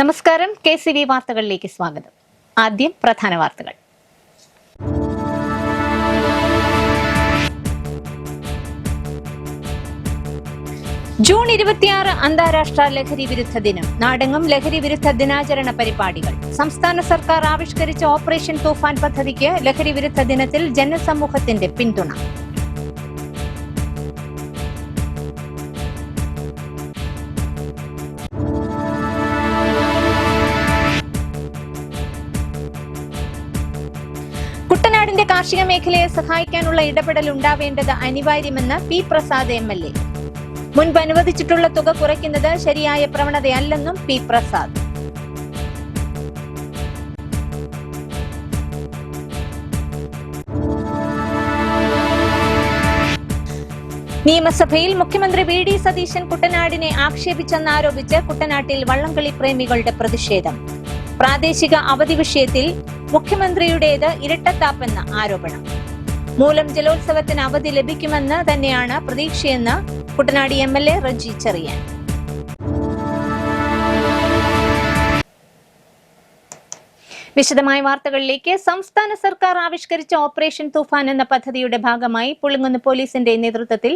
നമസ്കാരം, KCV വാർത്തകളിലേക്ക് സ്വാഗതം. ആദ്യം പ്രധാന വാർത്തകൾ. ജൂൺ 26 അന്താരാഷ്ട്ര ലഹരി വിരുദ്ധ ദിനം. നാടെങ്ങും ലഹരി വിരുദ്ധ ദിനാചരണ പരിപാടികൾ. സംസ്ഥാന സർക്കാർ ആവിഷ്കരിച്ച ഓപ്പറേഷൻ തൂഫാൻ പദ്ധതിക്ക് ലഹരി വിരുദ്ധ ദിനത്തിൽ ജനസമൂഹത്തിന്റെ പിന്തുണ. കുട്ടനാടിന്റെ കാർഷിക മേഖലയെ സഹായിക്കാനുള്ള ഇടപെടൽ ഉണ്ടാവേണ്ടത് അനിവാര്യമെന്ന് പി പ്രസാദ് MLA. മുൻപ് അനുവദിച്ചിട്ടുള്ള തുക കുറയ്ക്കുന്നത് ശരിയായ പ്രവണതയല്ലെന്നും പി പ്രസാദ്. നിയമസഭയിൽ മുഖ്യമന്ത്രി VD സതീശൻ കുട്ടനാടിനെ ആക്ഷേപിച്ചെന്നാരോപിച്ച് കുട്ടനാട്ടിൽ വള്ളംകളി പ്രേമികളുടെ പ്രതിഷേധം. പ്രാദേശിക അവധി വിഷയത്തിൽ മുഖ്യമന്ത്രിയുടേത് ഇരട്ടത്താപ്പെന്ന ആരോപണം. മൂലം ജലോത്സവത്തിന് അവധി ലഭിക്കുമെന്ന് തന്നെയാണ് പ്രതീക്ഷയെന്ന് കുട്ടനാട് MLA റജി ചെറിയാൻ. വിശദമായ വാർത്തകളിലേക്ക്. സംസ്ഥാന സർക്കാർ ആവിഷ്കരിച്ച ഓപ്പറേഷൻ തൂഫാൻ എന്ന പദ്ധതിയുടെ ഭാഗമായി പുളിങ്ങുന്ന് പോലീസിന്റെ നേതൃത്വത്തിൽ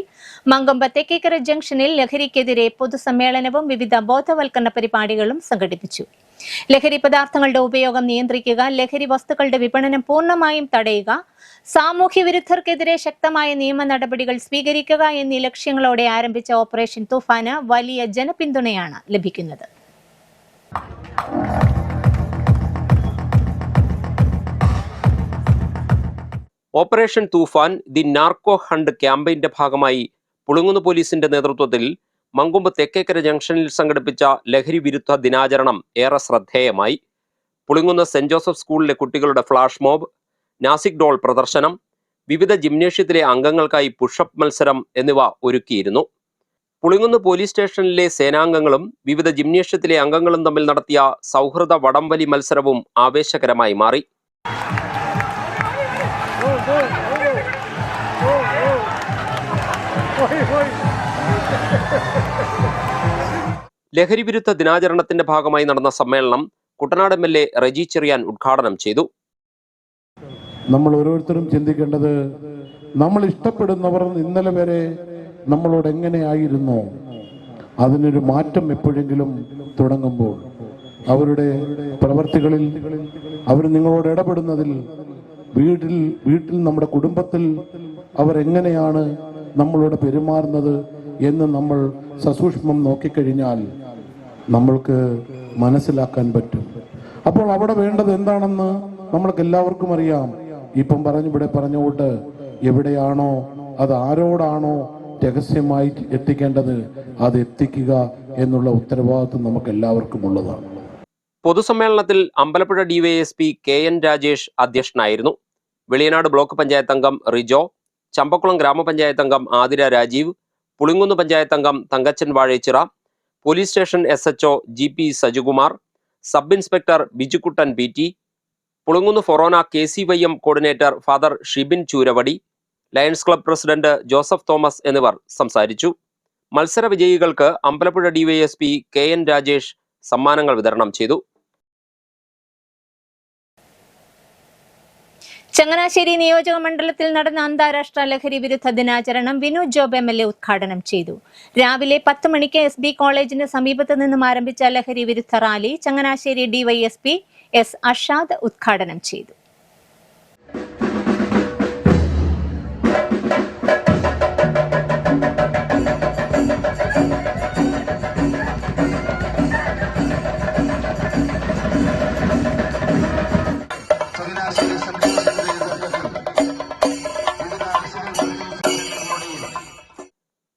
മങ്കൊമ്പ് തെക്കേക്കര ജംഗ്ഷനിൽ ലഹരിക്കെതിരെ പൊതുസമ്മേളനവും വിവിധ ബോധവൽക്കരണ പരിപാടികളും സംഘടിപ്പിച്ചു. ലഹരി പദാർത്ഥങ്ങളുടെ ഉപയോഗം നിയന്ത്രിക്കുക, ലഹരി വസ്തുക്കളുടെ വിപണനം പൂർണ്ണമായും തടയുക, സാമൂഹ്യ വിരുദ്ധർക്കെതിരെ ശക്തമായ നിയമ നടപടികൾ സ്വീകരിക്കുക എന്നീ ലക്ഷ്യങ്ങളോടെ ആരംഭിച്ച ഓപ്പറേഷൻ തൂഫാന് വലിയ ജനപിന്തുണയാണ് ലഭിക്കുന്നത്. Operation Toofan the narco hunt ക്യാമ്പയിന്റെ ഭാഗമായി പുളിങ്ങുന്ന് പോലീസിന്റെ നേതൃത്വത്തിൽ മങ്കൊമ്പ് തെക്കേക്കര ജംഗ്ഷനിൽ സംഘടിപ്പിച്ച ലഹരി വിരുദ്ധ ദിനാചരണം ഏറെ ശ്രദ്ധേയമായി. പുളിങ്ങുന്ന് സെന്റ് ജോസഫ് സ്കൂളിലെ കുട്ടികളുടെ ഫ്ലാഷ് മോബ്, നാസിക് ഡോൾ പ്രദർശനം, വിവിധ ജിംനേഷ്യത്തിലെ അംഗങ്ങൾക്കായി പുഷപ്പ് മത്സരം എന്നിവ ഒരുക്കിയിരുന്നു. പുളിങ്ങുന്ന് പോലീസ് സ്റ്റേഷനിലെ സേനാംഗങ്ങളും വിവിധ ജിംനേഷ്യത്തിലെ അംഗങ്ങളും തമ്മിൽ നടത്തിയ സൗഹൃദ വടംവലി മത്സരവും ആവേശകരമായി മാറി. ലഹരി വിരുദ്ധ ദിനാചരണത്തിന്റെ ഭാഗമായി നടന്ന സമ്മേളനം കുട്ടനാട് MLA റജി ചെറിയാൻ ഉദ്ഘാടനം ചെയ്തു. നമ്മൾ ഓരോരുത്തരും ചിന്തിക്കേണ്ടത്, നമ്മൾ ഇഷ്ടപ്പെടുന്നവർ ഇന്നലെ വരെ നമ്മളോട് എങ്ങനെയായിരുന്നോ അതിനൊരു മാറ്റം എപ്പോഴെങ്കിലും തുടങ്ങുമ്പോൾ അവരുടെ പ്രവർത്തികളിൽ, അവർ നിങ്ങളോട് ഇടപെടുന്നതിൽ, വീട്ടിൽ നമ്മുടെ കുടുംബത്തിൽ അവരെങ്ങനെയാണ് നമ്മളോട് പെരുമാറുന്നത് എന്ന് നമ്മൾ സസൂക്ഷ്മം നോക്കിക്കഴിഞ്ഞാൽ നമ്മൾക്ക് മനസ്സിലാക്കാൻ പറ്റും. അപ്പോൾ അവിടെ വേണ്ടത് എന്താണെന്ന് നമ്മൾക്ക് എല്ലാവർക്കും അറിയാം. ഇപ്പം ഇവിടെ പറഞ്ഞുകൊണ്ട് എവിടെയാണോ, അത് ആരോടാണോ രഹസ്യമായി എത്തിക്കേണ്ടത് അത് എത്തിക്കുക എന്നുള്ള ഉത്തരവാദിത്വം നമുക്ക് എല്ലാവർക്കും ഉള്ളതാണ്. പൊതുസമ്മേളനത്തിൽ അമ്പലപ്പുഴ DYSP KN രാജേഷ് അധ്യക്ഷനായിരുന്നു. വെളിയനാട് ബ്ലോക്ക് പഞ്ചായത്ത് അംഗം റിജോ, ചമ്പക്കുളം ഗ്രാമപഞ്ചായത്ത് അംഗം ആതിര രാജീവ്, പുളിങ്ങുന്ന് പഞ്ചായത്ത് അംഗം Thankachan Vazhechira, police station SHO GP Sajukumar, sub inspector Bijukuttan PT, Pulinkunnu forane KCYM coordinator father Shibin Churavadi, lions club president Joseph Thomas എന്നിവർ സംസാരിച്ചു. മത്സര വിജയികൾക്ക് അമ്പലപ്പുഴ DYSP KN രാജേഷ് സമ്മാനങ്ങൾ വിതരണം ചെയ്തു. ചങ്ങനാശ്ശേരി നിയോജക മണ്ഡലത്തിൽ നടന്ന അന്താരാഷ്ട്ര ലഹരി വിരുദ്ധ ദിനാചരണം വിനോദ് ജോബ് MLA ഉദ്ഘാടനം ചെയ്തു. രാവിലെ 10 മണിക്ക് SB കോളേജിന് സമീപത്ത് നിന്നും ആരംഭിച്ച ലഹരി വിരുദ്ധ rally Changanassery DYSP S Ashad ഉദ്ഘാടനം ചെയ്തു.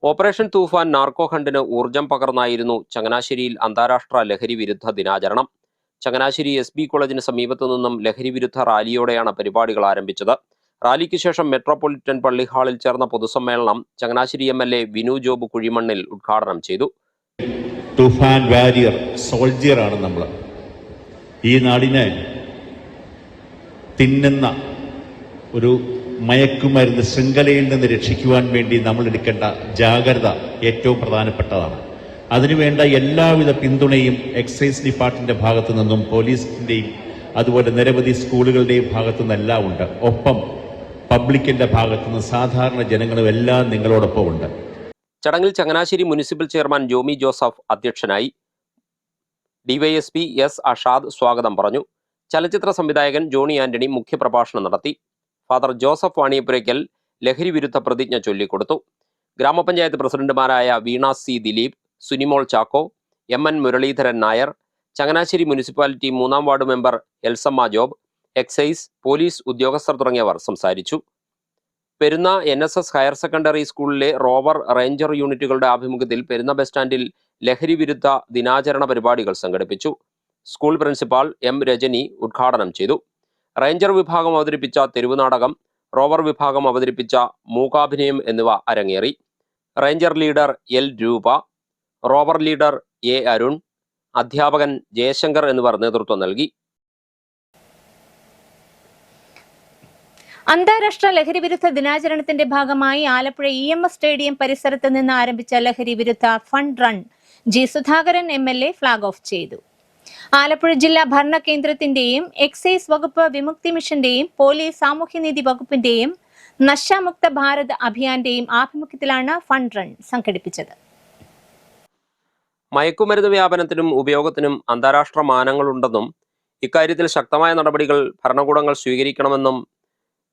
ഓപ്പറേഷൻ തൂഫാൻ നാർക്കോ ഹണ്ടിന് ഊർജം പകർന്നായിരുന്നു ചങ്ങനാശ്ശേരിയിൽ അന്താരാഷ്ട്ര ലഹരി വിരുദ്ധ ദിനാചരണം. ചങ്ങനാശ്ശേരി SB കോളേജിന് സമീപത്തു നിന്നും ലഹരി വിരുദ്ധ റാലിയോടെയാണ് പരിപാടികൾ ആരംഭിച്ചത്. റാലിക്ക് ശേഷം മെട്രോപൊളിറ്റൻ പള്ളി ഹാളിൽ ചേർന്ന പൊതുസമ്മേളനം ചങ്ങനാശ്ശേരി MLA വിനോദ് ജോബ് കുഴിമണ്ണിൽ ഉദ്ഘാടനം ചെയ്തു. തൂഫാൻ വാരിയർ, സോൾജിയറാണ് നമ്മൾ. ഈ നാടിനെ തിന്നുന്ന ഒരു മയക്കുമരുന്ന് ശൃംഖലയിൽ നിന്ന് രക്ഷിക്കുവാൻ വേണ്ടി നമ്മൾ എടുക്കേണ്ട ജാഗ്രത ഏറ്റവും പ്രധാനപ്പെട്ടതാണ്. അതിനുവേണ്ട എല്ലാവിധ പിന്തുണയും എക്സൈസ് ഡിപ്പാർട്ട്മെന്റിന്റെ ഭാഗത്തു നിന്നും പോലീസിന്റെയും അതുപോലെ നിരവധി സ്കൂളുകളുടെയും ഭാഗത്തു നിന്നെല്ലാം ഉണ്ട്. ഒപ്പം പബ്ലിക്കിന്റെ ഭാഗത്തുനിന്ന് സാധാരണ ജനങ്ങളും എല്ലാം നിങ്ങളോടൊപ്പം ഉണ്ട്. ചടങ്ങിൽ ചങ്ങനാശ്ശേരി മുനിസിപ്പൽ ചെയർമാൻ ജോമി ജോസഫ് അധ്യക്ഷനായി. ഡിവൈഎസ്പി എസ് അഷാദ് സ്വാഗതം പറഞ്ഞു. ചലച്ചിത്ര സംവിധായകൻ ജോണി ആന്റണി മുഖ്യപ്രഭാഷണം നടത്തി. ഫാദർ ജോസഫ് വാണിയപ്പുരയ്ക്കൽ ലഹരി വിരുദ്ധ പ്രതിജ്ഞ ചൊല്ലിക്കൊടുത്തു. ഗ്രാമപഞ്ചായത്ത് പ്രസിഡന്റുമാരായ Veena C Dileep, Sunimol Chacko, M N. Muraleedharan Nair, Changanassery municipality 3-ാം ward member Elsamma Job, excise, police ഉദ്യോഗസ്ഥർ തുടങ്ങിയവർ സംസാരിച്ചു. പെരുന്ന NSS ഹയർ സെക്കൻഡറി സ്കൂളിലെ റോവർ റേഞ്ചർ യൂണിറ്റുകളുടെ ആഭിമുഖ്യത്തിൽ പെരുന്ന ബസ് സ്റ്റാൻഡിൽ ലഹരി വിരുദ്ധ ദിനാചരണ പരിപാടികൾ സംഘടിപ്പിച്ചു. School principal M. രജനി ഉദ്ഘാടനം ചെയ്തു. റേഞ്ചർ വിഭാഗം അവതരിപ്പിച്ച തെരുവ് നാടകം, റോവർ വിഭാഗം അവതരിപ്പിച്ച മൂകാഭിനയം എന്നിവ അരങ്ങേറി. Ranger leader L. രൂപ, റോവർ ലീഡർ A. അരുൺ, അധ്യാപകൻ ജയശങ്കർ എന്നിവർ നേതൃത്വം നൽകി. അന്താരാഷ്ട്ര ലഹരി വിരുദ്ധ ദിനാചരണത്തിന്റെ ഭാഗമായി ആലപ്പുഴ EMS സ്റ്റേഡിയം പരിസരത്ത് നിന്ന് ആരംഭിച്ച ലഹരി വിരുദ്ധ fund run G. Sudhakaran MLA flag off ചെയ്തു. ആലപ്പുഴ ജില്ലാ ഭരണ കേന്ദ്രത്തിന്റെയും എക്സൈസ് വകുപ്പ്, വിമുക്തി മിഷന്റെയും പോലീസ് സാമൂഹ്യനീതി വകുപ്പിന്റെയും നശാമുക്ത ഭാരത് അഭിയാന്റെയും ആഭിമുഖ്യത്തിലാണ് ഫണ്ട് റൺ സംഘടിപ്പിച്ചത്. മയക്കുമരുന്ന് വ്യാപനത്തിനും ഉപയോഗത്തിനും അന്താരാഷ്ട്ര മാനങ്ങളുണ്ടെന്നും ഇക്കാര്യത്തിൽ ശക്തമായ നടപടികൾ ഭരണകൂടങ്ങൾ സ്വീകരിക്കണമെന്നും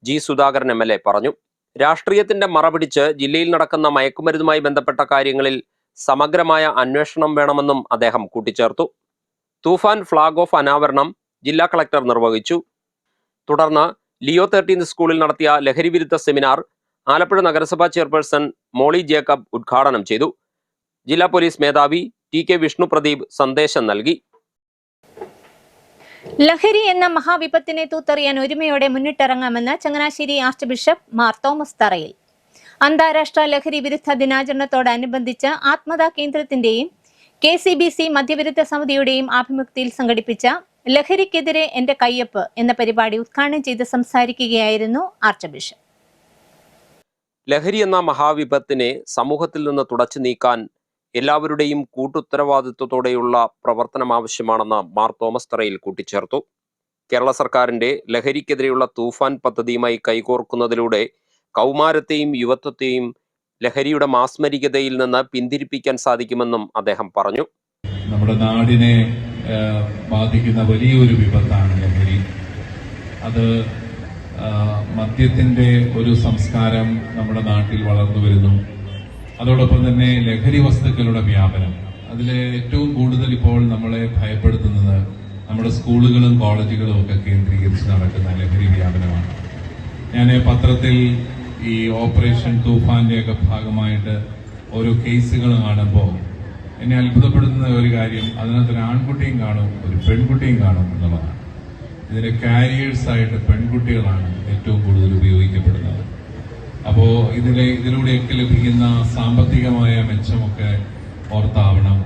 G. സുധാകരൻ MLA പറഞ്ഞു. രാഷ്ട്രീയത്തിന്റെ മറപിടിച്ച് ജില്ലയിൽ നടക്കുന്ന മയക്കുമരുന്നുമായി ബന്ധപ്പെട്ട കാര്യങ്ങളിൽ സമഗ്രമായ അന്വേഷണം വേണമെന്നും അദ്ദേഹം കൂട്ടിച്ചേർത്തു. തൂഫാൻ ഫ്ളാഗ് ഓഫ് അനാവരണം ജില്ലാ കളക്ടർ നിർവഹിച്ചു. തുടർന്ന് ലിയോ 13 സ്കൂളിൽ നടത്തിയ ലഹരി വിരുദ്ധ സെമിനാർ ആലപ്പുഴ നഗരസഭാ ചെയർപേഴ്സൺ മോളി ജേക്കബ് ഉദ്ഘാടനം ചെയ്തു. ജില്ലാ പോലീസ് മേധാവി TK വിഷ്ണു പ്രദീപ് സന്ദേശം നൽകി. ലഹരി എന്ന മഹാവിപത്തിനെ തൂത്തെറിയാൻ ഒരുമയോടെ മുന്നിട്ടിറങ്ങാമെന്ന് Changanassery archbishop Mar Thomas Tharayil. അന്താരാഷ്ട്ര ലഹരി വിരുദ്ധ ദിനാചരണത്തോടനുബന്ധിച്ച് ആത്മദാ കേന്ദ്രത്തിന്റെയും KCBC മദ്യവിരുദ്ധ സമിതിയുടെയും ആഭിമുഖ്യത്തിൽ സംഘടിപ്പിച്ച ലഹരിക്കെതിരെ എന്റെ കയ്യൊപ്പ് എന്ന പരിപാടി ഉദ്ഘാടനം ചെയ്ത് സംസാരിക്കുകയായിരുന്നു ആർച്ച് ബിഷപ്പ്. ലഹരി എന്ന മഹാവിപത്തിനെ സമൂഹത്തിൽ നിന്ന് തുടച്ചു നീക്കാൻ എല്ലാവരുടെയും കൂട്ടുത്തരവാദിത്വത്തോടെയുള്ള പ്രവർത്തനം ആവശ്യമാണെന്ന് മാർ തോമസ് തറയിൽ കൂട്ടിച്ചേർത്തു. കേരള സർക്കാരിന്റെ ലഹരിക്കെതിരെയുള്ള തൂഫാൻ പദ്ധതിയുമായി കൈകോർക്കുന്നതിലൂടെ കൗമാരത്തെയും യുവത്വത്തെയും ലഹരിയുടെ മാസ്മരികതയിൽ നിന്ന് പിന്തിരിപ്പിക്കാൻ സാധിക്കുമെന്നും അദ്ദേഹം പറഞ്ഞു. നമ്മുടെ നാടിനെ ബാധിക്കുന്ന വലിയൊരു വിപത്താണ് ലഹരി. അത് മദ്യത്തിന്റെ ഒരു സംസ്കാരം നമ്മുടെ നാട്ടിൽ വളർന്നു വരുന്നു. അതോടൊപ്പം തന്നെ ലഹരി വസ്തുക്കളുടെ വ്യാപനം, അതിൽ ഏറ്റവും കൂടുതൽ ഇപ്പോൾ നമ്മളെ ഭയപ്പെടുത്തുന്നത് നമ്മുടെ സ്കൂളുകളും കോളേജുകളും ഒക്കെ കേന്ദ്രീകരിച്ച് നടക്കുന്ന ലഹരി വ്യാപനമാണ്. ഞാൻ പത്രത്തിൽ ഈ ഓപ്പറേഷൻ തൂഫാന്റെ ഒക്കെ ഭാഗമായിട്ട് ഓരോ കേസുകൾ കാണുമ്പോൾ എന്നെ അത്ഭുതപ്പെടുത്തുന്ന ഒരു കാര്യം, അതിനകത്തൊരു ആൺകുട്ടിയും കാണും, ഒരു പെൺകുട്ടിയും കാണും എന്നുള്ളതാണ്. ഇതിന്റെ കാരിയേഴ്സായിട്ട് പെൺകുട്ടികളാണ് ഏറ്റവും കൂടുതൽ ഉപയോഗിക്കപ്പെടുന്നത്. അപ്പോൾ ഇതിലൂടെയൊക്കെ ലഭിക്കുന്ന സാമ്പത്തികമായ മെച്ചമൊക്കെ ഓർത്താവണം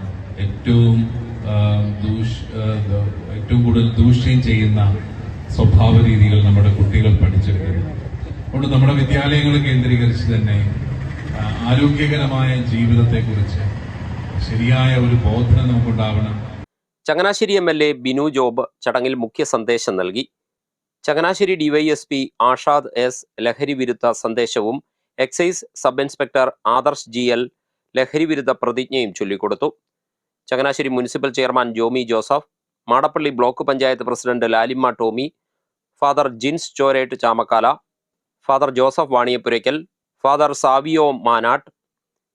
ഏറ്റവും കൂടുതൽ ദൂഷ്യം ചെയ്യുന്ന സ്വഭാവ രീതികൾ നമ്മുടെ കുട്ടികൾ പഠിച്ചെടുക്കുന്നു. അതുകൊണ്ട് നമ്മുടെ വിദ്യാലയങ്ങൾ കേന്ദ്രീകരിച്ച് തന്നെ ആരോഗ്യകരമായ ജീവിതത്തെക്കുറിച്ച് ശരിയായ ഒരു ബോധനം നമുക്കുണ്ടാവണം. ചങ്ങനാശ്ശേരി MLA ബിനു ജോബ് ചടങ്ങിൽ മുഖ്യ സന്ദേശം നൽകി. Changanassery DYSP Ashad S. ലഹരി വിരുദ്ധ സന്ദേശവും excise sub inspector Adarsh GL ലഹരി വിരുദ്ധ പ്രതിജ്ഞയും ചൊല്ലിക്കൊടുത്തു. Changanassery municipal chairman Jomy Joseph, Madappally block panchayat president Lalimma Tomy, father Jins Chorett Chamakkala, father Joseph Vaniyapurackal, father Savio Manattu,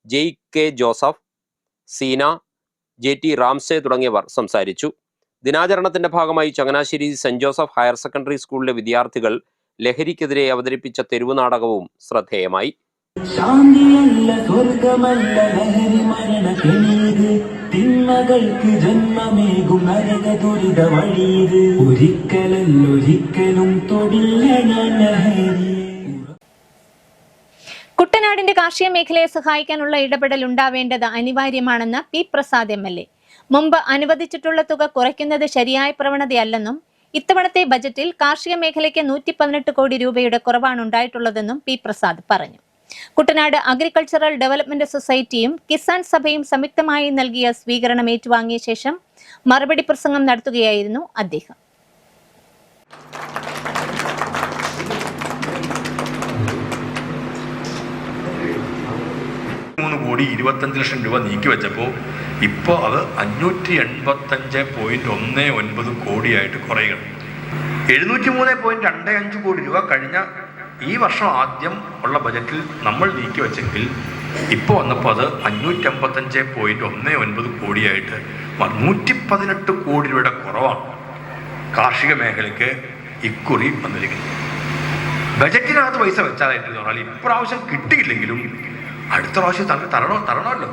JK Joseph, Seena, JT Ramsay തുടങ്ങിയവർ സംസാരിച്ചു. ദിനാചരണത്തിന്റെ ഭാഗമായി Changanassery saint Joseph higher secondary സ്കൂളിലെ വിദ്യാർത്ഥികൾ ലഹരിക്കെതിരെ അവതരിപ്പിച്ച തെരുവ് നാടകവും ശ്രദ്ധേയമായി. ശാന്തിയല്ല സ്വർഗമല്ല ലഹരി മരണക്കെണിയത്, തിന്മകൾക്ക് ജന്മമേകും നരക ദുരിത വഴിയത്, ഒരിക്കലും തൊടില്ല ഞാൻ ലഹരി. കുട്ടനാടിന്റെ കാർഷിക മേഖലയെ സഹായിക്കാനുള്ള ഇടപെടൽ ഉണ്ടാവേണ്ടത് അനിവാര്യമാണെന്ന് P. പ്രസാദ് MLA. മുമ്പ് അനുവദിച്ചിട്ടുള്ള തുക കുറയ്ക്കുന്നത് ശരിയായ പ്രവണതയല്ലെന്നും ഇത്തവണത്തെ ബജറ്റിൽ കാർഷിക മേഖലയ്ക്ക് 118 കോടി രൂപയുടെ കുറവാണ് ഉണ്ടായിട്ടുള്ളതെന്നും P. പ്രസാദ് പറഞ്ഞു. കുട്ടനാട് അഗ്രികൾച്ചറൽ ഡെവലപ്മെന്റ് സൊസൈറ്റിയും കിസാൻ സഭയും സംയുക്തമായി നൽകിയ സ്വീകരണം ഏറ്റുവാങ്ങിയ ശേഷം മറുപടി പ്രസംഗം നടത്തുകയായിരുന്നു അദ്ദേഹം. ₹3,25,00,000 നീക്കി വെച്ചപ്പോൾ ഇപ്പോൾ അത് 585.19 കോടിയായിട്ട് കുറയുകയാണ്. 703.25 കോടി രൂപ കഴിഞ്ഞ ഈ വർഷം ആദ്യം ഉള്ള ബജറ്റിൽ നമ്മൾ നീക്കി വെച്ചെങ്കിൽ ഇപ്പോൾ വന്നപ്പോൾ അത് 555.19 കോടിയായിട്ട് 118 കോടി രൂപയുടെ കുറവാണ് കാർഷിക മേഖലയ്ക്ക് ഇക്കുറി വന്നിരിക്കുന്നത്. ബജറ്റിനകത്ത് പൈസ വെച്ചാലായിട്ട് പറഞ്ഞാൽ ഇപ്രാവശ്യം കിട്ടിയില്ലെങ്കിലും അടുത്ത പ്രാവശ്യം തരണമല്ലോ.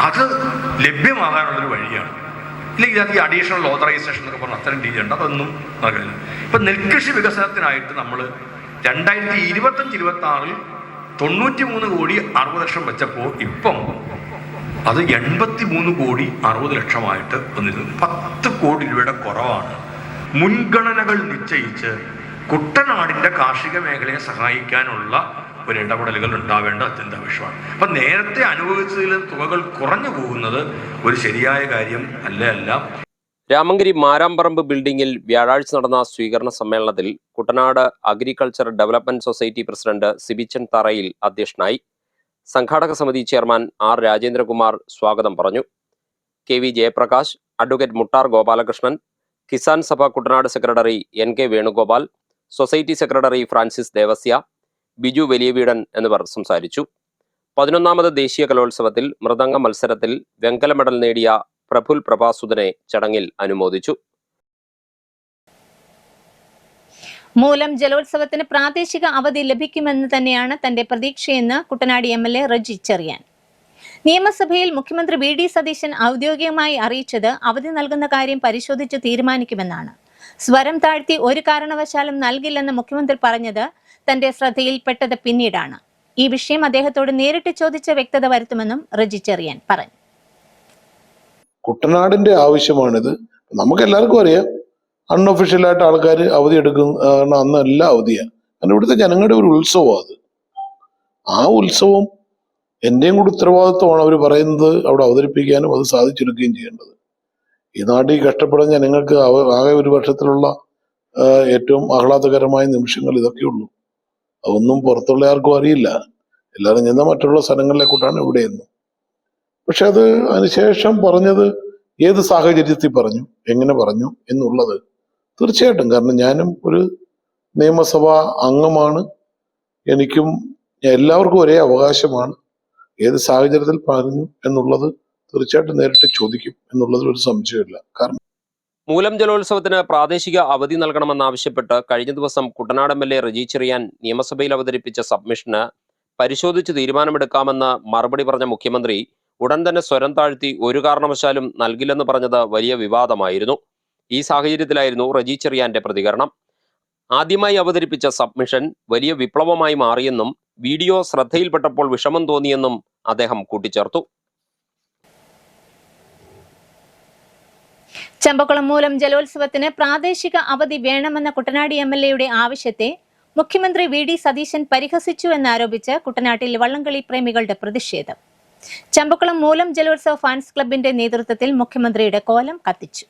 അത് ലഭ്യമാകാനുള്ളൊരു വഴിയാണ്. ഇല്ലെങ്കിൽ അത് ഈ അഡീഷണൽ ഓതറൈസേഷൻ എന്നൊക്കെ പറഞ്ഞാൽ അത്തരം രീതിയുണ്ട്, അതൊന്നും നടക്കുന്നില്ല. ഇപ്പം നെൽകൃഷി വികസനത്തിനായിട്ട് നമ്മൾ 2025-26 93,60,00,000 വെച്ചപ്പോൾ ഇപ്പം അത് 83,60,00,000 വന്നിരുന്നു. 10 കോടി രൂപയുടെ കുറവാണ്. മുൻഗണനകൾ നിശ്ചയിച്ച് കുട്ടനാടിൻ്റെ കാർഷിക മേഖലയെ സഹായിക്കാനുള്ള ഒരു ഇടപെടലുകൾ ഉണ്ടാവേണ്ട അത്യന്താപേക്ഷമാണ്. അപ്പം നേരത്തെ അനുഭവിച്ചതിലും തുകകൾ കുറഞ്ഞു പോകുന്നത് ഒരു ശരിയായ കാര്യം അല്ല. രാമങ്കരി മാരാമ്പറമ്പ് ബിൽഡിംഗിൽ വ്യാഴാഴ്ച നടന്ന സ്വീകരണ സമ്മേളനത്തിൽ Kuttanad agriculture development society president Sibichan Tharayil അധ്യക്ഷനായി. സംഘാടക സമിതി ചെയർമാൻ ആർ രാജേന്ദ്രകുമാർ സ്വാഗതം പറഞ്ഞു. K V Jayaprakash, advocate Muttar Gopalakrishnan, Kisan Sabha Kuttanad secretary NK Venugopal, society secretary Francis Devasya, Biju Valiyaveedan എന്നിവർ സംസാരിച്ചു. 11ാമത് ദേശീയ കലോത്സവത്തിൽ മൃദംഗ മത്സരത്തിൽ വെങ്കല മെഡൽ നേടിയ പ്രഫുൽ പ്രഭാസുദനെ ചടങ്ങിൽ അനുമോദിച്ചു. മൂലം ജലോത്സവത്തിന് പ്രാദേശിക അവധി ലഭിക്കുമെന്ന് തന്നെയാണ് തന്റെ പ്രതീക്ഷയെന്ന് കുട്ടനാട് MLA റജി ചെറിയാൻ. നിയമസഭയിൽ മുഖ്യമന്ത്രി VD സതീശൻ ഔദ്യോഗികമായി അറിയിച്ചത് അവധി നൽകുന്ന കാര്യം പരിശോധിച്ച് തീരുമാനിക്കുമെന്നാണ്. സ്വരം താഴ്ത്തി ഒരു കാരണവശാലും നൽകില്ലെന്ന് മുഖ്യമന്ത്രി പറഞ്ഞത് തന്റെ ശ്രദ്ധയിൽപ്പെട്ടത് പിന്നീടാണ്. ഈ വിഷയം അദ്ദേഹത്തോട് നേരിട്ട് ചോദിച്ച് വ്യക്തത വരുത്തുമെന്നും റജി ചെറിയാൻ പറഞ്ഞു. കുട്ടനാടിന്റെ ആവശ്യമാണിത്. നമുക്ക് എല്ലാവർക്കും അറിയാം, അൺഒഫീഷ്യലായിട്ട് ആൾക്കാർ അവധി എടുക്കുന്ന അന്ന് എല്ലാം അവധിയാണ്. കാരണം ഇവിടുത്തെ ജനങ്ങളുടെ ഒരു ഉത്സവമാണ് അത്. ആ ഉത്സവം എന്റെയും കൂടി ഉത്തരവാദിത്വമാണ് അവർ പറയുന്നത് അവിടെ അവതരിപ്പിക്കാനും അത് സാധിച്ചെടുക്കുകയും ചെയ്യേണ്ടത്. ഈ നാട്ടിൽ കഷ്ടപ്പെടുന്ന ജനങ്ങൾക്ക് ആകെ ഒരു വർഷത്തിലുള്ള ഏറ്റവും ആഹ്ലാദകരമായ നിമിഷങ്ങൾ ഇതൊക്കെയുള്ളൂ. അതൊന്നും പുറത്തുള്ള ആർക്കും അറിയില്ല. എല്ലാവരും ചെന്ന മറ്റുള്ള സ്ഥലങ്ങളിലേക്കൂട്ടാണ് ഇവിടെയെന്ന്. പക്ഷെ അത് അതിനുശേഷം പറഞ്ഞത് ഏത് സാഹചര്യത്തിൽ പറഞ്ഞു, എങ്ങനെ പറഞ്ഞു എന്നുള്ളത് തീർച്ചയായിട്ടും, കാരണം ഞാനും ഒരു നിയമസഭാ അംഗമാണ്, എനിക്കും എല്ലാവർക്കും ഒരേ അവകാശമാണ്. ഏത് സാഹചര്യത്തിൽ പറഞ്ഞു എന്നുള്ളത് തീർച്ചയായിട്ടും നേരിട്ട് ചോദിക്കും എന്നുള്ളതിൽ ഒരു സംശയമില്ല. കാരണം മൂലം ജലോത്സവത്തിന് പ്രാദേശിക അവധി നൽകണമെന്നാവശ്യപ്പെട്ട് കഴിഞ്ഞ ദിവസം കുട്ടനാട് MLA റജി ചെറിയാൻ നിയമസഭയിൽ അവതരിപ്പിച്ച സബ്മിഷന് പരിശോധിച്ച് തീരുമാനമെടുക്കാമെന്ന് മറുപടി പറഞ്ഞ മുഖ്യമന്ത്രി ഉടൻ തന്നെ സ്വരം താഴ്ത്തി ഒരു കാരണവശാലും നൽകില്ലെന്ന് പറഞ്ഞത് വലിയ വിവാദമായിരുന്നു. ഈ സാഹചര്യത്തിലായിരുന്നു റജി ചെറിയാന്റെ പ്രതികരണം. ആദ്യമായി അവതരിപ്പിച്ച സബ്മിഷൻ വലിയ വിപ്ലവമായി മാറിയെന്നും വീഡിയോ ശ്രദ്ധയിൽപ്പെട്ടപ്പോൾ വിഷമം തോന്നിയെന്നും അദ്ദേഹം കൂട്ടിച്ചേർത്തു. ചമ്പക്കുളം മൂലം ജലോത്സവത്തിന് പ്രാദേശിക അവധി വേണമെന്ന കുട്ടനാട് MLA ആവശ്യത്തെ മുഖ്യമന്ത്രി VD സതീശൻ പരിഹസിച്ചു എന്നാരോപിച്ച് കുട്ടനാട്ടിൽ വള്ളംകളി പ്രേമികളുടെ പ്രതിഷേധം. ചമ്പക്കുളം മൂലം ജലോത്സവ ഫാൻസ് ക്ലബിന്റെ നേതൃത്വത്തിൽ മുഖ്യമന്ത്രിയുടെ കോലം കത്തിച്ചു.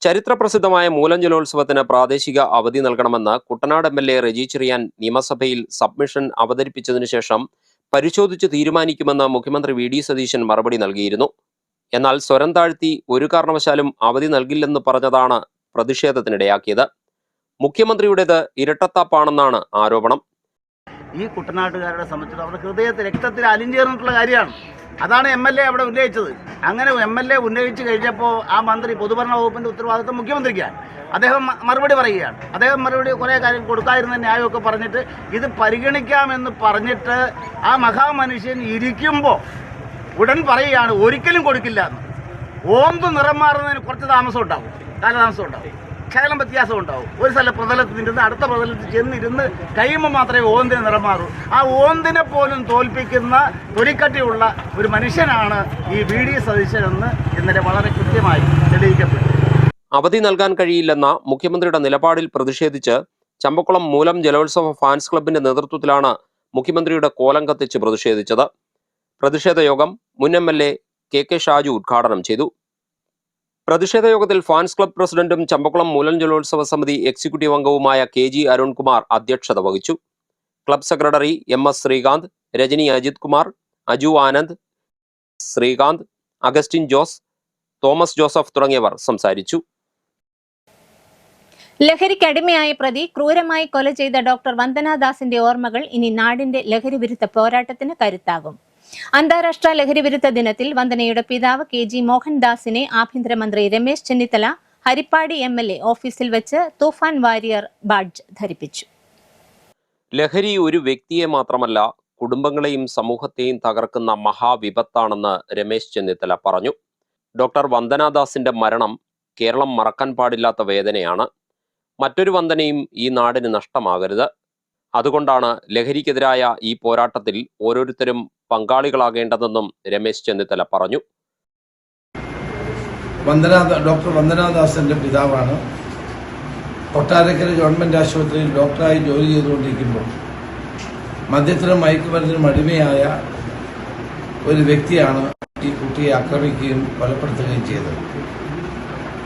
ചരിത്രപ്രസിദ്ധമായ മൂലം ജലോത്സവത്തിന് പ്രാദേശിക അവധി നൽകണമെന്ന് കുട്ടനാട് MLA റജി ചെറിയാൻ നിയമസഭയിൽ സബ്മിഷൻ അവതരിപ്പിച്ചതിനു ശേഷം പരിശോധിച്ച് തീരുമാനിക്കുമെന്ന് മുഖ്യമന്ത്രി VD സതീശൻ മറുപടി നൽകിയിരുന്നു. എന്നാൽ സ്വരം താഴ്ത്തി ഒരു കാരണവശാലും അവധി നൽകില്ലെന്ന് പറഞ്ഞതാണ് പ്രതിഷേധത്തിനിടയാക്കിയത്. മുഖ്യമന്ത്രിയുടേത് ഇരട്ടത്താപ്പാണെന്നാണ് ആരോപണം. ഈ കുട്ടനാട്ടുകാരുടെ സംബന്ധിച്ച് അവരുടെ ഹൃദയത്തിൽ രക്തത്തിൽ അലിഞ്ചേർന്നിട്ടുള്ള കാര്യമാണ്. അതാണ് MLA അവിടെ ഉന്നയിച്ചത്. അങ്ങനെ MLA ഉന്നയിച്ചു കഴിഞ്ഞപ്പോൾ ആ മന്ത്രി പൊതുഭരണ വകുപ്പിൻ്റെ ഉത്തരവാദിത്വം മുഖ്യമന്ത്രിക്കാണ്. അദ്ദേഹം മറുപടി പറയുകയാണ്. അദ്ദേഹം മറുപടി കുറേ കാര്യം കൊടുക്കാതിരുന്ന ന്യായമൊക്കെ പറഞ്ഞിട്ട് ഇത് പരിഗണിക്കാമെന്ന് പറഞ്ഞിട്ട് ആ മഹാമനുഷ്യൻ ഇരിക്കുമ്പോൾ ഉടൻ പറയുകയാണ് ഒരിക്കലും കൊടുക്കില്ല എന്ന്. ഓന്ത് നിറം മാറുന്നതിന് കുറച്ച് താമസം ഉണ്ടാവും, കാലതാമസം ഉണ്ടാവും. ശകലം വ്യത്യാസം ഉണ്ടാവും. ഒരു സ്ഥല പ്രതലത്തിൽ ഇരുന്ന് അടുത്ത പ്രതലത്തിൽ ചെന്നിരുന്ന് കഴിയുമ്പോൾ മാത്രമേ ഓന്തിന് നിറം മാറൂ. ആ ഓന്തിനെ പോലും തോൽപ്പിക്കുന്ന തൊലിക്കട്ടിയുള്ള ഒരു മനുഷ്യനാണ് ഈ VD സതീശനെന്ന് ഇന്നലെ വളരെ കൃത്യമായി തെളിയിക്കപ്പെട്ടു. അവധി നൽകാൻ കഴിയില്ലെന്ന മുഖ്യമന്ത്രിയുടെ നിലപാടിൽ പ്രതിഷേധിച്ച് ചമ്പക്കുളം മൂലം ജലോത്സവ ഫാൻസ് ക്ലബിന്റെ നേതൃത്വത്തിലാണ് മുഖ്യമന്ത്രിയുടെ കോലം കത്തിച്ച് പ്രതിഷേധിച്ചത്. പ്രതിഷേധ യോഗം മുൻ MLA KK ഷാജു ഉദ്ഘാടനം ചെയ്തു. പ്രതിഷേധ യോഗത്തിൽ ഫാൻസ് ക്ലബ് പ്രസിഡന്റും ചമ്പക്കുളം മൂലം ജലോത്സവ സമിതി എക്സിക്യൂട്ടീവ് അംഗവുമായ KG അരുൺകുമാർ അധ്യക്ഷത വഹിച്ചു. Club secretary MS Sreekanth, Rajani Ajith Kumar, Aju Anand, Sreekanth, Augustine Jose, Thomas Joseph തുടങ്ങിയവർ സംസാരിച്ചു. ലഹരിക്കടിമയായ പ്രതി ക്രൂരമായി കൊല ചെയ്ത ഡോക്ടർ വന്ദനാദാസിന്റെ ഓർമ്മകൾ ഇനി നാടിന്റെ ലഹരി വിരുദ്ധ പോരാട്ടത്തിന് കരുത്താകും. അന്താരാഷ്ട്ര ലഹരി വിരുദ്ധ ദിനത്തിൽ വന്ദനയുടെ പിതാവ് KG മോഹൻദാസിനെ ആഭ്യന്തരമന്ത്രി രമേശ് ചെന്നിത്തല ഹരിപ്പാടി MLA ഓഫീസിൽ വെച്ച് തൂഫാൻ വാരിയർ ബാഡ്ജ് ധരിപ്പിച്ചു. ലഹരി ഒരു വ്യക്തിയെ മാത്രമല്ല കുടുംബങ്ങളെയും സമൂഹത്തെയും തകർക്കുന്ന മഹാവിപത്താണെന്ന് രമേശ് ചെന്നിത്തല പറഞ്ഞു. ഡോക്ടർ വന്ദനാദാസിന്റെ മരണം കേരളം മറക്കാൻ പാടില്ലാത്ത വേദനയാണ്. മറ്റൊരു വന്ദനയും ഈ നാടിന് നഷ്ടമാകരുത്. അതുകൊണ്ടാണ് ലഹരിക്കെതിരായ ഈ പോരാട്ടത്തിൽ ഓരോരുത്തരും പങ്കാളികളാകേണ്ടതെന്നും രമേശ് ചെന്നിത്തല പറഞ്ഞു. ഡോക്ടർ വന്ദനാദാസിന്റെ പിതാവാണ്. കൊട്ടാരക്കര ഗവൺമെന്റ് ആശുപത്രിയിൽ ഡോക്ടറായി ജോലി ചെയ്തുകൊണ്ടിരിക്കുമ്പോൾ മദ്യത്തിനും മയക്കുമരുന്നിനും അടിമയായ ഒരു വ്യക്തിയാണ് ഈ കുട്ടിയെ ആക്രമിക്കുകയും കൊലപ്പെടുത്തുകയും ചെയ്തത്.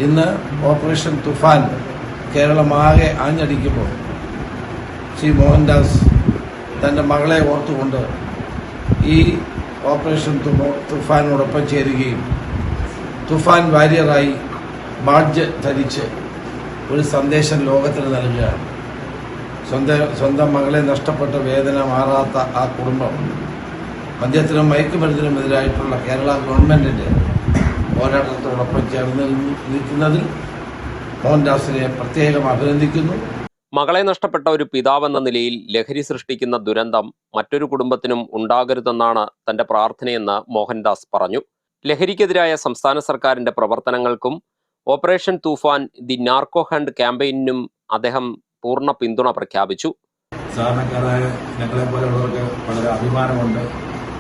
ഇന്ന് ഓപ്പറേഷൻ തുഫാൻ കേരളമാകെ ആഞ്ഞടിക്കുമ്പോൾ ശ്രീ മോഹൻദാസ് തൻ്റെ മകളെ ഓർത്തുകൊണ്ട് ഈ ഓപ്പറേഷൻ തുഫാനോടൊപ്പം ചേരുകയും തുഫാൻ വാരിയറായി ബാഡ്ജ് ധരിച്ച് ഒരു സന്ദേശം ലോകത്തിന് നൽകുകയാണ്. സ്വന്തം മകളെ നഷ്ടപ്പെട്ട വേദന മാറാത്ത ആ കുടുംബം മദ്യത്തിനും മയക്കുമരുന്നിനും എതിരായിട്ടുള്ള കേരള ഗവൺമെൻറ്റിൻ്റെ പോരാട്ടത്തോടൊപ്പം ചേർന്ന് നിൽക്കുന്നതിൽ മോഹൻദാസിനെ പ്രത്യേകം അഭിനന്ദിക്കുന്നു. മകളെ നഷ്ടപ്പെട്ട ഒരു പിതാവെന്ന നിലയിൽ ലഹരി സൃഷ്ടിക്കുന്ന ദുരന്തം മറ്റൊരു കുടുംബത്തിനും ഉണ്ടാകരുതെന്നാണ് തന്റെ പ്രാർത്ഥനയെന്ന് മോഹൻദാസ് പറഞ്ഞു. ലഹരിക്കെതിരായ സംസ്ഥാന സർക്കാരിന്റെ പ്രവർത്തനങ്ങൾക്കും operation Toofan the narco hunt ക്യാമ്പയിനും അദ്ദേഹം പൂർണ്ണ പിന്തുണ പ്രഖ്യാപിച്ചു. സാധാരണക്കാരായ ഞങ്ങളെ പോലെയുള്ളവർക്ക് വളരെ അഭിമാനമുണ്ട്.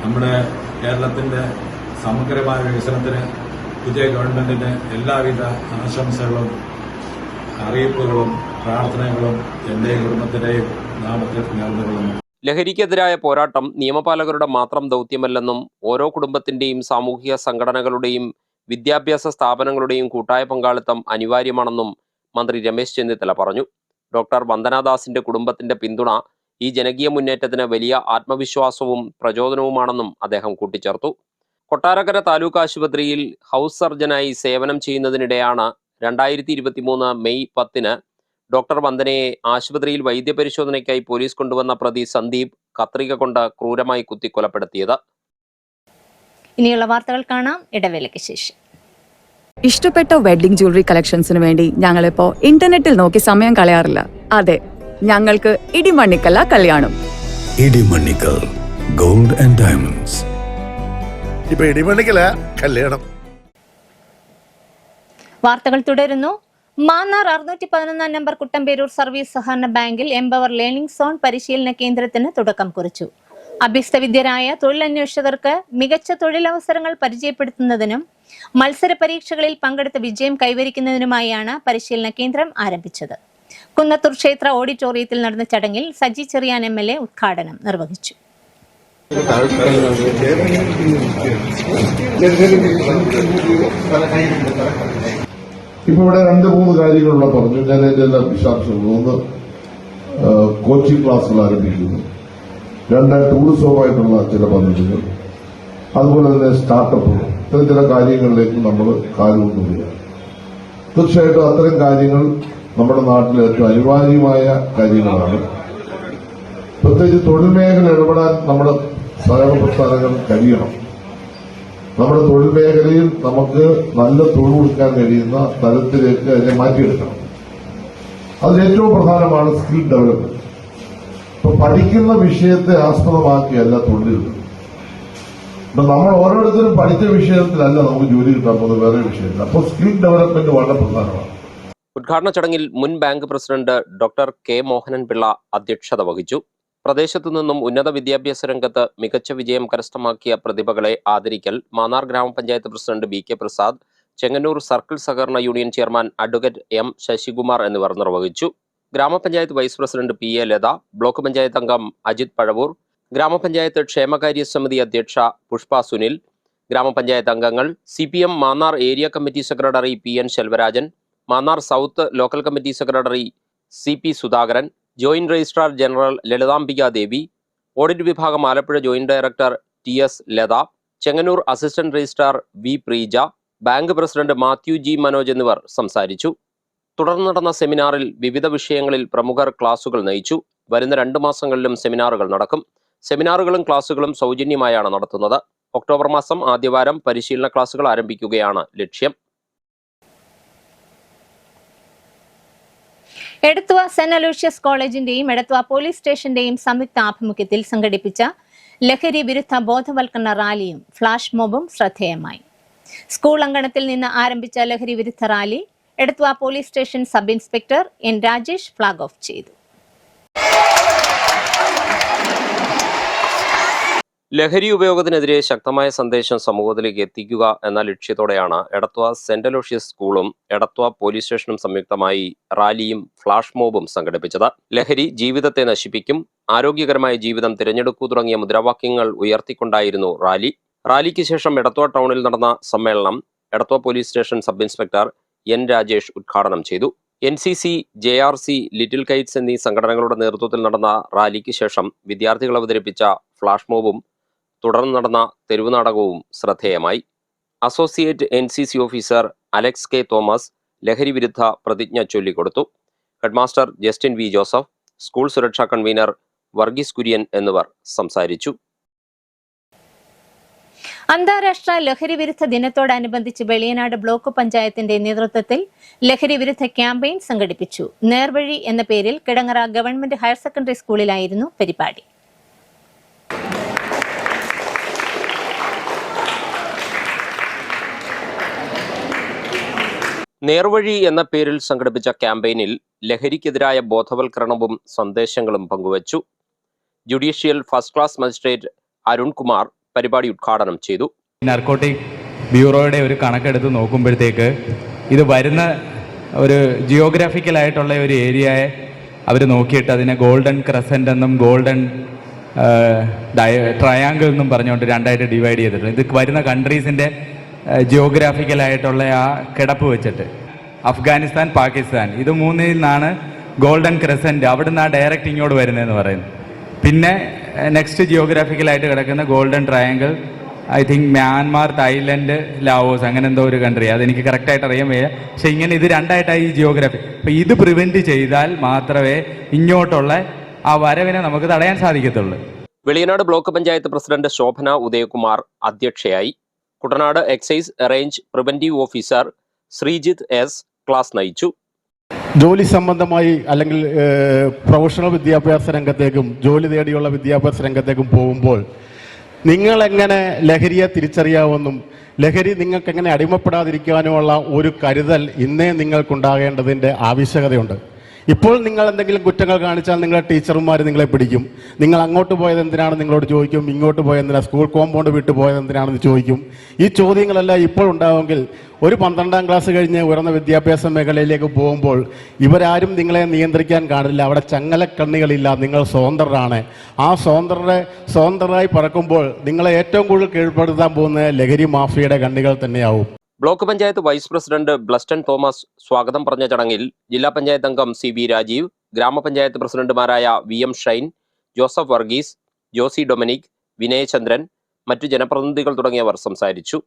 നമ്മുടെ കേരളത്തിന്റെ സമഗ്രമായ വികസനത്തിന് പുതിയ ഗവൺമെന്റിന് എല്ലാവിധ ആശംസകളും അറിയിപ്പുകളും പ്രാർത്ഥനകളും എൻ്റെ കുടുംബത്തിൻ്റെയും നാമത്തിൽ നേർന്നുകൊള്ളുന്നു. ലഹരിക്കെതിരായ പോരാട്ടം നിയമപാലകരുടെ മാത്രം ദൗത്യമല്ലെന്നും ഓരോ കുടുംബത്തിന്റെയും സാമൂഹിക സംഘടനകളുടെയും വിദ്യാഭ്യാസ സ്ഥാപനങ്ങളുടെയും കൂട്ടായ പങ്കാളിത്തം അനിവാര്യമാണെന്നും മന്ത്രി രമേശ് ചെന്നിത്തല പറഞ്ഞു. ഡോക്ടർ വന്ദനാദാസിന്റെ കുടുംബത്തിന്റെ പിന്തുണ ഈ ജനകീയ മുന്നേറ്റത്തിന് വലിയ ആത്മവിശ്വാസവും പ്രചോദനവുമാണെന്നും അദ്ദേഹം കൂട്ടിച്ചേർത്തു. കൊട്ടാരക്കര താലൂക്ക് ആശുപത്രിയിൽ ഹൗസ് സർജനായി സേവനം ചെയ്യുന്നതിനിടെയാണ് 2023 മെയ് 10 ഡോക്ടർ വന്ദനയെ ആശുപത്രിയിൽ വൈദ്യപരിശോധനയ്ക്കായി പോലീസ് കൊണ്ടുവന്ന പ്രതി സന്ദീപ് കത്രിക കൊണ്ട് ക്രൂരമായി കുത്തിക്കൊലപ്പെടുത്തിയത്. ഇനിയുള്ള വാർത്തകൾ കാണാം ഇടവേളയ്ക്ക് ശേഷം. ഇഷ്ടപ്പെട്ട വെഡ്ഡിംഗ് ജ്വല്ലറി കളക്ഷൻസിന് വേണ്ടി ഞങ്ങളിപ്പോ ഇന്റർനെറ്റിൽ നോക്കി സമയം കളയാറില്ല. അതെ, ഞങ്ങൾക്ക് ഇടിമണ്ണിക്കല്ല കല്യാണം. Idimannickal gold and diamonds. ഇപ്പൊ ഇടിമണ്ണിക്കല കല്യാണം. വാർത്തകൾ തുടരുന്നു. മാന്നാർ 611 നമ്പർ കുട്ടമ്പേരൂർ സർവീസ് സഹകരണ ബാങ്കിൽ എംപവർ ലേണിംഗ് സോൺ പരിശീലന കേന്ദ്രത്തിന് തുടക്കം കുറിച്ചു. അഭ്യസ്തവിദ്യരായ തൊഴിലന്വേഷകർക്ക് മികച്ച തൊഴിലവസരങ്ങൾ പരിചയപ്പെടുത്തുന്നതിനും മത്സര പരീക്ഷകളിൽ പങ്കെടുത്ത് വിജയം കൈവരിക്കുന്നതിനുമായാണ് പരിശീലന കേന്ദ്രം ആരംഭിച്ചത്. കുന്നത്തൂർ ക്ഷേത്ര ഓഡിറ്റോറിയത്തിൽ നടന്ന ചടങ്ങിൽ സജി ചെറിയാൻ MLA ഉദ്ഘാടനം നിർവഹിച്ചു. ഇപ്പൊ ഇവിടെ 2-3 കാര്യങ്ങളുള്ള പറഞ്ഞു. ഞാൻ അതിന്റെ എല്ലാം വിശദാംശങ്ങൾ. ഒന്ന്, കോച്ചിങ് ക്ലാസ്സുകൾ ആരംഭിക്കുന്നു. 2, ടൂറിസവുമായിട്ടുള്ള ചില പദ്ധതികൾ, അതുപോലെ തന്നെ സ്റ്റാർട്ടപ്പുകൾ, ഇത്തരം ചില കാര്യങ്ങളിലേക്ക് നമ്മൾ കാലുകൊണ്ടുവരികയാണ്. തീർച്ചയായിട്ടും അത്തരം കാര്യങ്ങൾ നമ്മുടെ നാട്ടിൽ ഏറ്റവും അനിവാര്യമായ കാര്യങ്ങളാണ്. പ്രത്യേകിച്ച് തൊഴിൽ മേഖല ഇടപെടാൻ നമ്മുടെ സഹകരണ പ്രസ്ഥാനങ്ങൾ കഴിയണം. നമ്മുടെ തൊഴിൽ മേഖലയിൽ നമുക്ക് നല്ല തൊഴിൽ കൊടുക്കാൻ കഴിയുന്ന തലത്തിലേക്ക് അതിനെ മാറ്റിയെടുക്കണം. അതിൽ ഏറ്റവും പ്രധാനമാണ് സ്കിൽ ഡെവലപ്മെന്റ്. ഇപ്പൊ പഠിക്കുന്ന വിഷയത്തെ ആസ്പദമാക്കിയല്ല തൊഴിൽ. ഇപ്പൊ നമ്മൾ ഓരോരുത്തരും പഠിച്ച വിഷയത്തിലല്ല നമുക്ക് ജോലി കിട്ടാൻ പോകുന്നത്, വേറെ വിഷയത്തിൽ. അപ്പോൾ സ്കിൽ ഡെവലപ്മെന്റ് വളരെ പ്രധാനമാണ്. ഉദ്ഘാടന ചടങ്ങിൽ മുൻ bank president doctor K Mohanan Pillai അധ്യക്ഷത വഹിച്ചു. പ്രദേശത്തു നിന്നും ഉന്നത വിദ്യാഭ്യാസ രംഗത്ത് മികച്ച വിജയം കരസ്ഥമാക്കിയ പ്രതിഭകളെ ആദരിക്കൽ മാന്നാർ ഗ്രാമപഞ്ചായത്ത് president B K Prasad, Chengannur circle സഹകരണ union chairman advocate M Sasikumar എന്നിവർ നിർവഹിച്ചു. ഗ്രാമപഞ്ചായത്ത് vice president P A Latha, block panchayat അംഗം അജിത് പഴവൂർ, ഗ്രാമപഞ്ചായത്ത് ക്ഷേമകാര്യ സമിതി അധ്യക്ഷ പുഷ്പ സുനിൽ, ഗ്രാമപഞ്ചായത്ത് അംഗങ്ങൾ, CPM Mannar area committee secretary PN Selvarajan, Mannar south local committee secretary CP Sudhakaran, joint registrar general Lalithambika Devi, audit വിഭാഗം Alappuzha joint director TS Latha, Chengannur assistant registrar V Preeja, bank president Mathew G Manoj എന്നിവർ സംസാരിച്ചു. തുടർന്ന് നടന്ന സെമിനാറിൽ വിവിധ വിഷയങ്ങളിൽ പ്രമുഖർ ക്ലാസുകൾ നയിച്ചു. വരുന്ന 2 മാസങ്ങളിലും സെമിനാറുകൾ നടക്കും. സെമിനാറുകളും ക്ലാസുകളും സൗജന്യമായാണ് നടത്തുന്നത്. ഒക്ടോബർ മാസം ആദ്യവാരം പരിശീലന ക്ലാസുകൾ ആരംഭിക്കുകയാണ് ലക്ഷ്യം. എടത്വ സെന്റ് അലോഷ്യസ് കോളേജിന്റെയും എടത്വ പോലീസ് സ്റ്റേഷന്റെയും സംയുക്ത ആഭിമുഖ്യത്തിൽ സംഘടിപ്പിച്ച ലഹരി വിരുദ്ധ ബോധവൽക്കരണ റാലിയും ഫ്ലാഷ് മോബും ശ്രദ്ധേയമായി. സ്കൂൾ അങ്കണത്തിൽ നിന്ന് ആരംഭിച്ച ലഹരി വിരുദ്ധ rally Edathua police station sub inspector N Rajesh flag off ചെയ്തു. ലഹരി ഉപയോഗത്തിനെതിരെ ശക്തമായ സന്ദേശം സമൂഹത്തിലേക്ക് എത്തിക്കുക എന്ന ലക്ഷ്യത്തോടെയാണ് എടത്വ സെന്റ് അലോഷ്യസ് സ്കൂളും എടത്വ പോലീസ് സ്റ്റേഷനും സംയുക്തമായി റാലിയും ഫ്ലാഷ് മോബും സംഘടിപ്പിച്ചത്. ലഹരി ജീവിതത്തെ നശിപ്പിക്കും, ആരോഗ്യകരമായ ജീവിതം തിരഞ്ഞെടുക്കൂ തുടങ്ങിയ മുദ്രാവാക്യങ്ങൾ ഉയർത്തിക്കൊണ്ടായിരുന്നു റാലി. റാലിക്ക് ശേഷം എടത്വ ടൗണിൽ നടന്ന സമ്മേളനം Edathua police station sub inspector N Rajesh ഉദ്ഘാടനം ചെയ്തു. NCC, JRC, ലിറ്റിൽ കൈറ്റ്സ് എന്നീ സംഘടനകളുടെ നേതൃത്വത്തിൽ നടന്ന റാലിക്ക് ശേഷം വിദ്യാർത്ഥികൾ അവതരിപ്പിച്ച ഫ്ലാഷ് മോബും തുടർന്ന് നടന്ന തെരുവ് നാടകവും ശ്രദ്ധേയമായി. Associate NCC officer Alex K Thomas ലഹരി വിരുദ്ധ പ്രതിജ്ഞ ചൊല്ലിക്കൊടുത്തു. Headmaster Justin V Joseph, school സുരക്ഷാ കൺവീനർ വർഗീസ് കുര്യൻ എന്നിവർ സംസാരിച്ചു. അന്താരാഷ്ട്ര ലഹരി വിരുദ്ധ ദിനത്തോടനുബന്ധിച്ച് വെളിയനാട് ബ്ലോക്ക് പഞ്ചായത്തിന്റെ നേതൃത്വത്തിൽ ലഹരി വിരുദ്ധ ക്യാമ്പയിൻ സംഘടിപ്പിച്ചു. നേർവഴി എന്ന പേരിൽ കിടങ്ങറ ഗവൺമെന്റ് ഹയർ സെക്കൻഡറി സ്കൂളിലായിരുന്നു പരിപാടി. നേർവഴി എന്ന പേരിൽ സംഘടിപ്പിച്ച ക്യാമ്പയിനിൽ ലഹരിക്കെതിരായ ബോധവൽക്കരണവും സന്ദേശങ്ങളും പങ്കുവച്ചു. Judicial first class magistrate Arunkumar പരിപാടി ഉദ്ഘാടനം ചെയ്തു. നാർക്കോട്ടിക് ബ്യൂറോയുടെ ഒരു കണക്കെടുത്ത് നോക്കുമ്പോഴത്തേക്ക് ഇത് വരുന്ന ഒരു ജിയോഗ്രാഫിക്കലായിട്ടുള്ള ഒരു ഏരിയയെ അവർ നോക്കിയിട്ട് അതിനെ ഗോൾഡൻ ക്രസൻ്റ് എന്നും ഗോൾഡൻ ട്രയാങ്കിൾ എന്നും പറഞ്ഞുകൊണ്ട് 2ആയിട്ട് ഡിവൈഡ് ചെയ്തിട്ടുണ്ട്. ഇത് വരുന്ന കൺട്രീസിൻ്റെ ജിയോഗ്രാഫിക്കലായിട്ടുള്ള ആ കിടപ്പ് വെച്ചിട്ട് അഫ്ഗാനിസ്ഥാൻ, പാകിസ്ഥാൻ ഇത് 3ൽ നിന്നാണ് ഗോൾഡൻ ക്രസൻ്റ് അവിടെ നിന്നാണ് ഡയറക്റ്റ് ഇങ്ങോട്ട് വരുന്നതെന്ന് പറയുന്നത്. പിന്നെ നെക്സ്റ്റ് ജിയോഗ്രാഫിക്കലായിട്ട് കിടക്കുന്ന golden triangle I think Myanmar, Thailand, Laos അങ്ങനെ എന്തോ ഒരു കൺട്രി, അതെനിക്ക് കറക്റ്റായിട്ട് അറിയാൻ വയ്യ. പക്ഷെ ഇങ്ങനെ ഇത് 2ആയിട്ടായി ഈ ജിയോഗ്രാഫി. അപ്പോൾ ഇത് പ്രിവെൻറ്റ് ചെയ്താൽ മാത്രമേ ഇങ്ങോട്ടുള്ള ആ വരവിനെ നമുക്ക് തടയാൻ സാധിക്കത്തുള്ളൂ. വെളിയനാട് ബ്ലോക്ക് പഞ്ചായത്ത് പ്രസിഡന്റ് ശോഭന ഉദയകുമാർ അധ്യക്ഷയായി. Kuttanad excise range preventive officer Sreejith S class നയിച്ചു. ജോലി സംബന്ധമായി അല്ലെങ്കിൽ പ്രൊഫഷണൽ വിദ്യാഭ്യാസ രംഗത്തേക്കും ജോലി തേടിയുള്ള വിദ്യാഭ്യാസ രംഗത്തേക്കും പോകുമ്പോൾ നിങ്ങളെങ്ങനെ ലഹരിയെ തിരിച്ചറിയാമെന്നും ലഹരി നിങ്ങൾക്കെങ്ങനെ അടിമപ്പെടാതിരിക്കാനുമുള്ള ഒരു കരുതൽ ഇന്നേ നിങ്ങൾക്കുണ്ടാകേണ്ടതിൻ്റെ ആവശ്യകതയുണ്ട്. ഇപ്പോൾ നിങ്ങൾ എന്തെങ്കിലും കുറ്റങ്ങൾ കാണിച്ചാൽ നിങ്ങളെ ടീച്ചർമാർ നിങ്ങളെ പിടിക്കും. നിങ്ങൾ അങ്ങോട്ട് പോയത് എന്തിനാണ് നിങ്ങളോട് ചോദിക്കും, ഇങ്ങോട്ട് പോയത് എന്തിനാണ്, സ്കൂൾ കോമ്പൗണ്ട് വിട്ടു പോയത് എന്തിനാണെന്ന് ചോദിക്കും. ഈ ചോദ്യങ്ങളെല്ലാം ഇപ്പോൾ ഉണ്ടാവുമെങ്കിൽ ഒരു 12ാം ക്ലാസ് കഴിഞ്ഞ് ഉയർന്ന വിദ്യാഭ്യാസ മേഖലയിലേക്ക് പോകുമ്പോൾ ഇവരാരും നിങ്ങളെ നിയന്ത്രിക്കാൻ കാണില്ല. അവിടെ ചങ്ങലക്കണ്ണികളില്ല, നിങ്ങൾ സ്വതന്ത്രരാണ്. ആ സ്വതന്ത്രരായി പറക്കുമ്പോൾ നിങ്ങളെ ഏറ്റവും കൂടുതൽ കീഴ്പ്പെടുത്താൻ പോകുന്ന ലഹരി മാഫിയയുടെ കണ്ണികൾ തന്നെയാവും. Block panchayat vice president Bleston Thomas സ്വാഗതം പറഞ്ഞ ചടങ്ങിൽ ജില്ലാ പഞ്ചായത്ത് അംഗം CB രാജീവ്, ഗ്രാമപഞ്ചായത്ത് പ്രസിഡന്റുമാരായ VM Shine, Joseph Varghese, Josy Dominic, Vinayachandran, മറ്റു ജനപ്രതിനിധികൾ തുടങ്ങിയവർ സംസാരിച്ചു.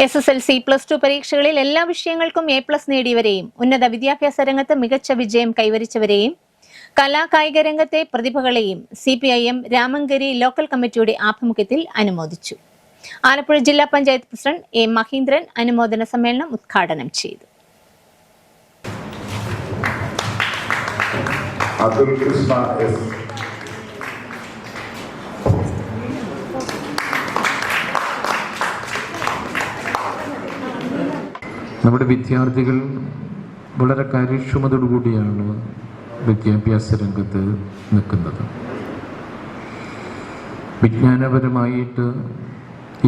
SSLC+2 പരീക്ഷകളിൽ എല്ലാ വിഷയങ്ങൾക്കും A+ നേടിയവരെയും ഉന്നത വിദ്യാഭ്യാസ രംഗത്ത് മികച്ച വിജയം കൈവരിച്ചവരെയും കലാകായിക രംഗത്തെ പ്രതിഭകളെയും CPIM രാമങ്കരി ലോക്കൽ കമ്മിറ്റിയുടെ ആഭിമുഖ്യത്തിൽ അനുമോദിച്ചു. ആലപ്പുഴ ജില്ലാ പഞ്ചായത്ത് പ്രസിഡന്റ് A മഹീന്ദ്രൻ അനുമോദന സമ്മേളനം ഉദ്ഘാടനം ചെയ്തു. നമ്മുടെ വിദ്യാർത്ഥികൾ വളരെ കാര്യക്ഷമതയോടുകൂടിയാണ് വിദ്യാഭ്യാസ രംഗത്ത് നിൽക്കുന്നത്. വിജ്ഞാനപരമായിട്ട്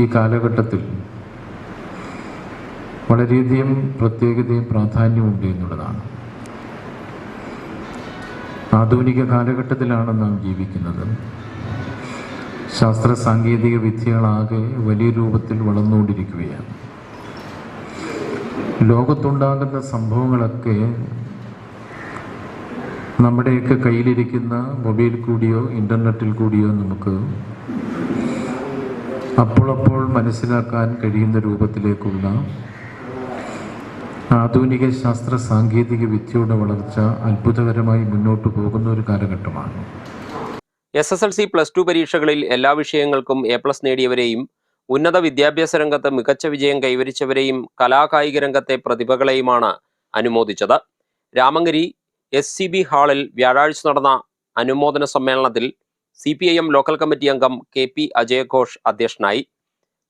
ഈ കാലഘട്ടത്തിൽ വളരെയധികം പ്രത്യേകതയും പ്രാധാന്യമുണ്ട് എന്നുള്ളതാണ്. ആധുനിക കാലഘട്ടത്തിലാണ് നാം ജീവിക്കുന്നത്. ശാസ്ത്ര സാങ്കേതിക വിദ്യകളാകെ വലിയ രൂപത്തിൽ വളർന്നുകൊണ്ടിരിക്കുകയാണ്. ലോകത്തുണ്ടാകുന്ന സംഭവങ്ങളൊക്കെ നമ്മുടെയൊക്കെ കയ്യിലിരിക്കുന്ന മൊബൈൽ കൂടിയോ ഇൻ്റർനെറ്റിൽ കൂടിയോ നമുക്ക് അപ്പോൾ മനസ്സിലാക്കാൻ കഴിയുന്ന രൂപത്തിലേക്കുള്ള ആധുനിക ശാസ്ത്ര സാങ്കേതിക വിദ്യയുടെ വളർച്ച അത്ഭുതകരമായി മുന്നോട്ട് പോകുന്ന ഒരു കാലഘട്ടമാണ്. SSLC +2 പരീക്ഷകളിൽ എല്ലാ വിഷയങ്ങൾക്കും A+ നേടിയവരെയും ഉന്നത വിദ്യാഭ്യാസ രംഗത്ത് മികച്ച വിജയം കൈവരിച്ചവരെയും കലാകായിക രംഗത്തെ പ്രതിഭകളെയുമാണ് അനുമോദിച്ചത്. രാമങ്കരി SCB ഹാളിൽ വ്യാഴാഴ്ച നടന്ന അനുമോദന സമ്മേളനത്തിൽ CPIM ലോക്കൽ കമ്മിറ്റി അംഗം KP അജയഘോഷ് അധ്യക്ഷനായി.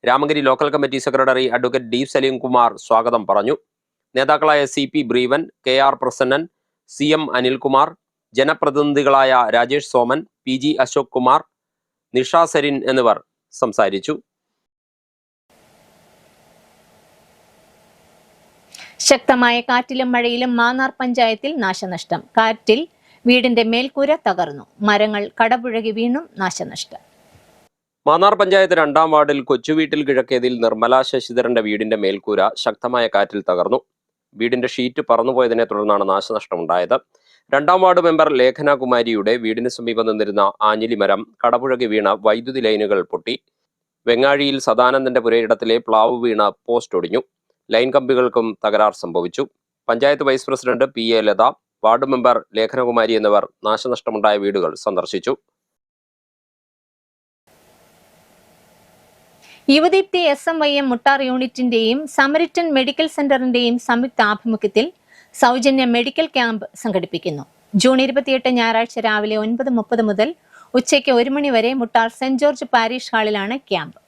Ramankary local committee secretary advocate D Salimkumar സ്വാഗതം പറഞ്ഞു. നേതാക്കളായ CP ബ്രീവൻ, KR Prasannan, CM Anilkumar, ജനപ്രതിനിധികളായ Rajesh Soman, PG Ashok Kumar, Nisha Sarin എന്നിവർ സംസാരിച്ചു. ശക്തമായ കാറ്റിലും മഴയിലും മാന്നാർ പഞ്ചായത്തിൽ നാശനഷ്ടം. കാറ്റിൽ വീടിന്റെ മേൽക്കൂര തകർന്നു. മരങ്ങൾ കടപുഴകി വീണും നാശനഷ്ടം. മാന്നാർ പഞ്ചായത്ത് 2-ാം വാർഡിൽ കൊച്ചുവീട്ടിൽ കിഴക്കേതിൽ നിർമ്മല ശശിധരന്റെ വീടിന്റെ മേൽക്കൂര ശക്തമായ കാറ്റിൽ തകർന്നു. വീടിന്റെ ഷീറ്റ് പറന്നുപോയതിനെ തുടർന്നാണ് നാശനഷ്ടമുണ്ടായത്. 2-ാം വാർഡ് മെമ്പർ ലേഖന കുമാരിയുടെ വീടിന് സമീപം നിന്നിരുന്ന ആഞ്ഞിലി മരം കടപുഴകി വീണ വൈദ്യുതി ലൈനുകൾ പൊട്ടി. വെങ്ങാഴിയിൽ സദാനന്ദന്റെ പുരയിടത്തിലെ പ്ലാവ് വീണ പോസ്റ്റ് ഒടിഞ്ഞു. ലൈൻ കമ്പികൾക്കും തകരാർ സംഭവിച്ചു. Panchayat vice president PA Latha, ward member Lekhanakumari എന്നിവർ നാശനഷ്ടമുണ്ടായ വീടുകൾ സന്ദർശിച്ചു. യുവദീപ്തി SMYM മുട്ടാർ യൂണിറ്റിന്റെയും സമരിറ്റൻ മെഡിക്കൽ സെന്ററിന്റെയും സംയുക്ത ആഭിമുഖ്യത്തിൽ സൗജന്യ മെഡിക്കൽ ക്യാമ്പ് സംഘടിപ്പിക്കുന്നു. ജൂൺ 28 ഞായറാഴ്ച രാവിലെ 9:30 മുതൽ ഉച്ചയ്ക്ക് 1 മണി വരെ മുട്ടാർ സെന്റ് ജോർജ് പാരിഷ് ഹാളിലാണ് ക്യാമ്പ്.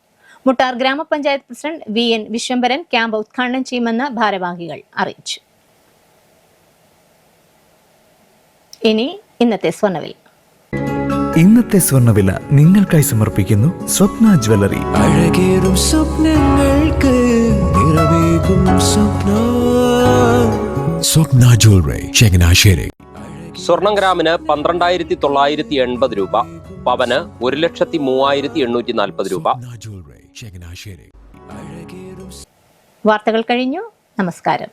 മുട്ടാർ ഗ്രാമപഞ്ചായത്ത് പ്രസിഡന്റ് VN വിശ്വംഭരൻ ക്യാമ്പ് ഉദ്ഘാടനം ചെയ്യുമെന്ന് ഭാരവാഹികൾ അറിയിച്ചു. ഇനി ഇന്നത്തെ സ്വർണ്ണവില. ഇന്നത്തെ സ്വർണ്ണവില നിങ്ങൾക്കായി സമർപ്പിക്കുന്നു സ്വപ്ന ജ്വല്ലറി. അഴകേറും സ്വപ്നങ്ങൾക്ക് നിറവേകും സ്വപ്ന ജ്വല്ലറി ചങ്ങനാശ്ശേരി. സ്വർണം ഗ്രാമിന് 12,980 രൂപ, പവന് 1,03,840 രൂപ. വാർത്തകൾ കഴിഞ്ഞു. നമസ്കാരം.